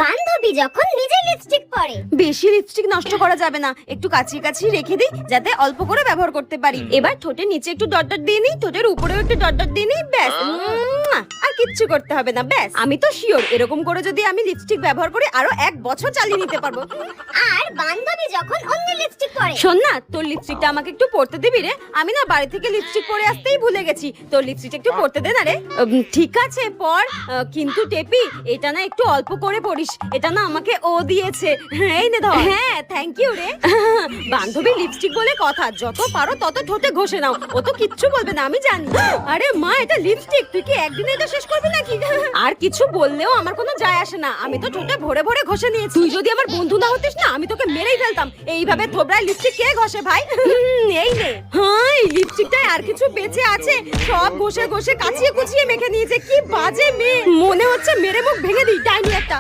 বান্ধবী যখন নিজে লিপস্টিক পরে। বেশি লিপস্টিক নষ্ট করা যাবে না, একটু কাছিয়ে কাছিয়ে রেখে দিই যাতে অল্প করে ব্যবহার করতে পারি। এবার ঠোঁটের নিচে একটু ডট ডট দিয়ে নিই, ঠোঁটের উপরেও একটু ডট ডট দিয়ে নিই, ব্যাস। আর কিচ্ছু করতে হবে না, ব্যাস। আমি তো শিওর এরকম করে যদি আমি লিপস্টিক ব্যবহার করি আরো 1 বছর চালিয়ে নিতে পারবো। আর বান্ধবী যখন অন্য লিপস্টিক পরে। শোন না, তোর লিপস্টিকটা আমাকে একটু পরতে দিবি রে? আমি না বাড়ি থেকে লিপস্টিক পরে আসতেই ভুলে গেছি। তোর লিপস্টিকটা একটু পরতে দে না রে। ঠিক আছে পর, কিন্তু টেপি এটা না একটু অল্প করে পরিস, এটা না আমাকে ও দিয়েছে। এই নে ধর। হ্যাঁ থ্যাংক ইউ রে। বান্ধবী লিপস্টিক বলে কথা, যত পারো তত ঠোঁটে ঘষে নাও, ও তো কিচ্ছু বলবে না আমি জানি। আরে মা এটা লিপস্টিক, তুই কি একদিনে এটা শেষ করবি নাকি? আর কিছু বললেও আমার কোনো যায় আসে না, আমি তো ঠোঁটে ভরে ভরে ঘষে নিয়েছি। তুই যদি আমার বন্ধু না হতিস না আমি তোকে মেরেই ফেলতাম। এইভাবে থোবরায় লিপস্টিক কে ঘষে ভাই? এই নে। হ্যাঁ এই লিপস্টিকটায় আর কিছু বেঁচে আছে, সব ঘষে ঘষে কাচিয়ে কুচিয়ে মেখে নিয়েছে। কি বাজে মেয়ে, মনে হচ্ছে মেরে মুখ ভেঙে দিই, ডাইনি একটা।